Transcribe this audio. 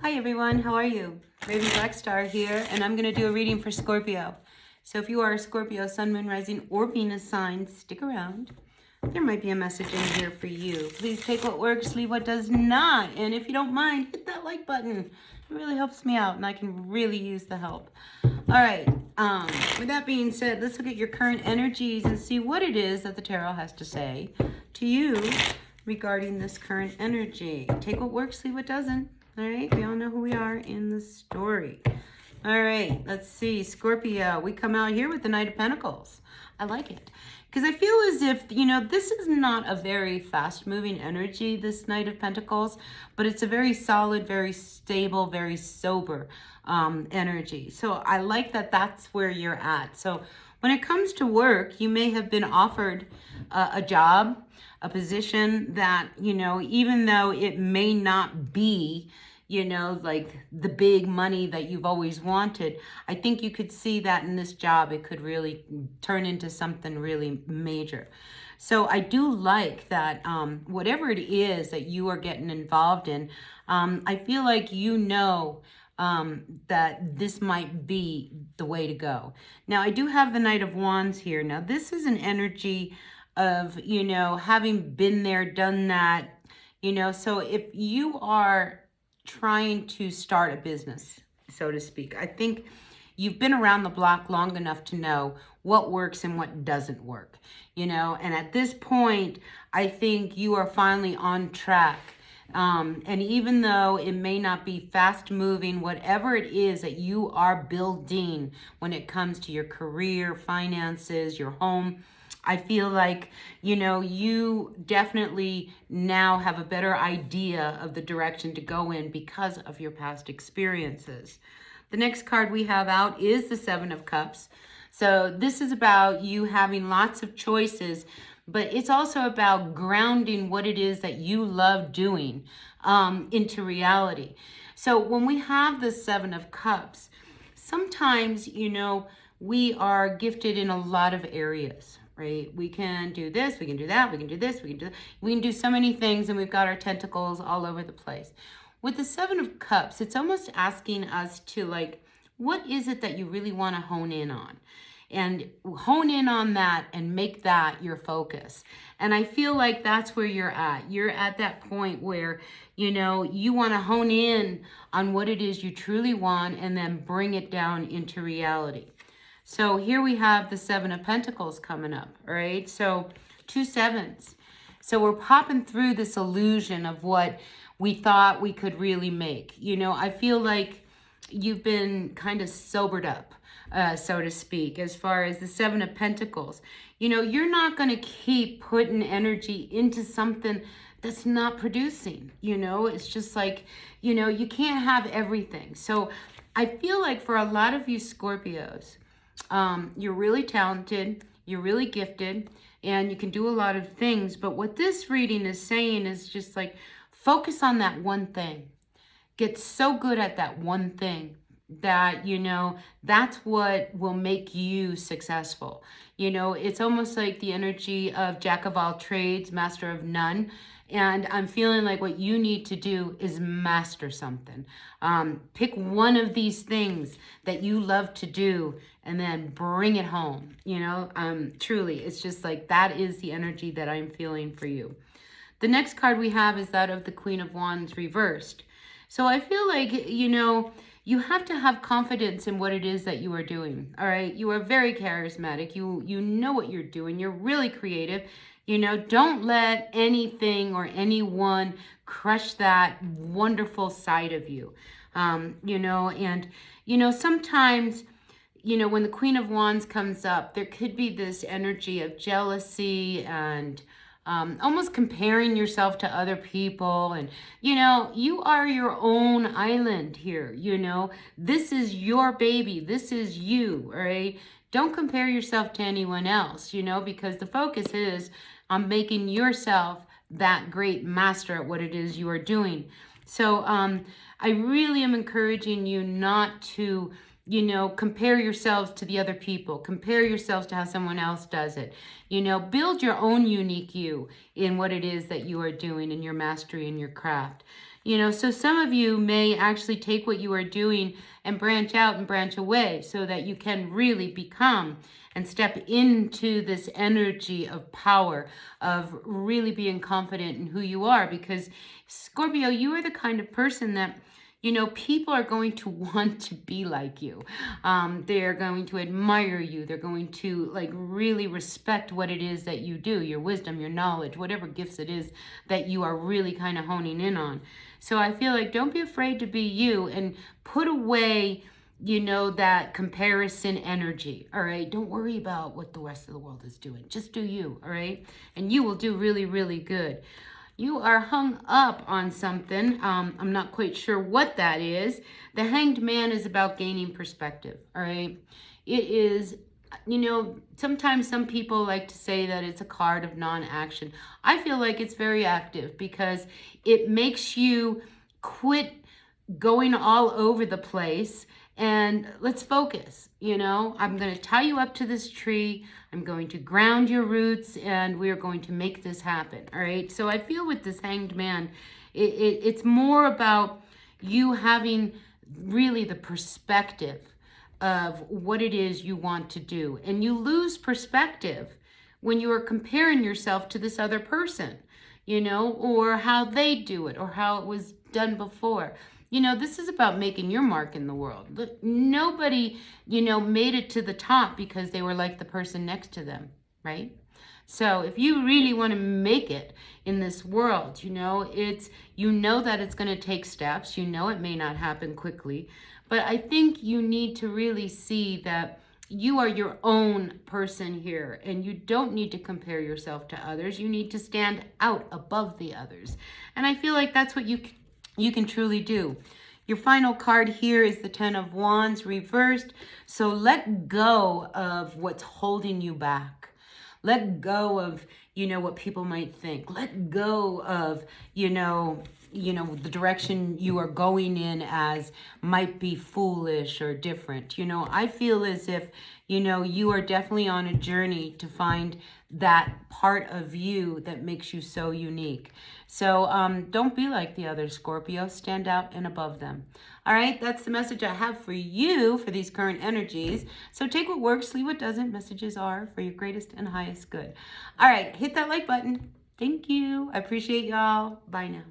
Hi everyone, how are you? Raven Blackstar here, and I'm going to do a reading for Scorpio. So if you are a Scorpio, Sun, Moon, Rising, or Venus sign, stick around. There might be a message in here for you. Please take what works, leave what does not. And if you don't mind, hit that like button. It really helps me out, and I can really use the help. All right, with that being said, let's look at your current energies and see what it is that the tarot has to say to you regarding this current energy. Take what works, leave what doesn't. All right, we all know who we are in the story. All right, let's see. Scorpio, we come out here with the Knight of Pentacles. I like it because I feel as if, this is not a very fast-moving energy, this Knight of Pentacles, but it's a very solid, very stable, very sober energy. So I like that that's where you're at. So when it comes to work, you may have been offered a job, a position that, even though it may not be, like the big money that you've always wanted, I think you could see that in this job, it could really turn into something really major. So I do like that whatever it is that you are getting involved in, I feel like that this might be the way to go. Now, I do have the Knight of Wands here. Now, this is an energy of, having been there, done that, so if you are trying to start a business, so to speak, I think you've been around the block long enough to know what works and what doesn't work, and at this point, I think you are finally on track. And even though it may not be fast moving, whatever it is that you are building when it comes to your career, finances, your home, I feel like, you definitely now have a better idea of the direction to go in because of your past experiences. The next card we have out is the Seven of Cups. So this is about you having lots of choices, but it's also about grounding what it is that you love doing into reality. So when we have the Seven of Cups, sometimes, we are gifted in a lot of areas, right? We can do this, we can do that, we can do this, we can do that. We can do so many things, and we've got our tentacles all over the place. With the Seven of Cups, it's almost asking us to, what is it that you really want to hone in on? And hone in on that and make that your focus. And I feel like that's where you're at. You're at that point where, you want to hone in on what it is you truly want and then bring it down into reality. So here we have the Seven of Pentacles coming up, all right? So 2 sevens. So we're popping through this illusion of what we thought we could really make. I feel like you've been kind of sobered up, so to speak, as far as the Seven of Pentacles. You're not going to keep putting energy into something that's not producing. It's just like, you can't have everything. So I feel like for a lot of you Scorpios, you're really talented, you're really gifted, and you can do a lot of things. But what this reading is saying is just like, focus on that one thing. Get so good at that one thing that, that's what will make you successful. It's almost like the energy of Jack of all trades, master of none. And I'm feeling like what you need to do is master something. Pick one of these things that you love to do and then bring it home. Truly, it's just like that is the energy that I'm feeling for you. The next card we have is that of the Queen of Wands reversed. So I feel like, you have to have confidence in what it is that you are doing, all right? You are very charismatic. You know what you're doing. You're really creative. Don't let anything or anyone crush that wonderful side of you. Sometimes, when the Queen of Wands comes up, there could be this energy of jealousy and almost comparing yourself to other people. And, you are your own island here. This is your baby. This is you, all right? Don't compare yourself to anyone else, because the focus is on making yourself that great master at what it is you are doing. So I really am encouraging you not to compare yourselves to the other people. Compare yourselves to how someone else does it. Build your own unique you in what it is that you are doing in your mastery in your craft. So some of you may actually take what you are doing and branch out and branch away so that you can really become and step into this energy of power, of really being confident in who you are. Because Scorpio, you are the kind of person that people are going to want to be like you. They're going to admire you. They're going to really respect what it is that you do, your wisdom, your knowledge, whatever gifts it is that you are really kind of honing in on. So I feel like don't be afraid to be you and put away that comparison energy. All right. Don't worry about what the rest of the world is doing. Just do you. All right. And you will do really, really good. You are hung up on something. I'm not quite sure what that is. The Hanged Man is about gaining perspective. All right. It is, sometimes some people like to say that it's a card of non-action. I feel like it's very active because it makes you quit going all over the place and let's focus. I'm going to tie you up to this tree. I'm going to ground your roots and we're going to make this happen. All right. So I feel with this Hanged Man, it's more about you having really the perspective of what it is you want to do. And you lose perspective when you are comparing yourself to this other person, or how they do it or how it was done before. This is about making your mark in the world. Nobody, made it to the top because they were like the person next to them, right? So if you really want to make it in this world, that it's going to take steps. It may not happen quickly, but I think you need to really see that you are your own person here and you don't need to compare yourself to others. You need to stand out above the others. And I feel like that's what you can truly do. Your final card here is the Ten of Wands reversed. So let go of what's holding you back. Let go of, what people might think. Let go of, the direction you are going in as might be foolish or different. I feel as if, you are definitely on a journey to find that part of you that makes you so unique. So don't be like the other Scorpio. Stand out and above them. All right, that's the message I have for you for these current energies. So take what works, leave what doesn't. Messages are for your greatest and highest good. All right, hit that like button. Thank you. I appreciate y'all. Bye now.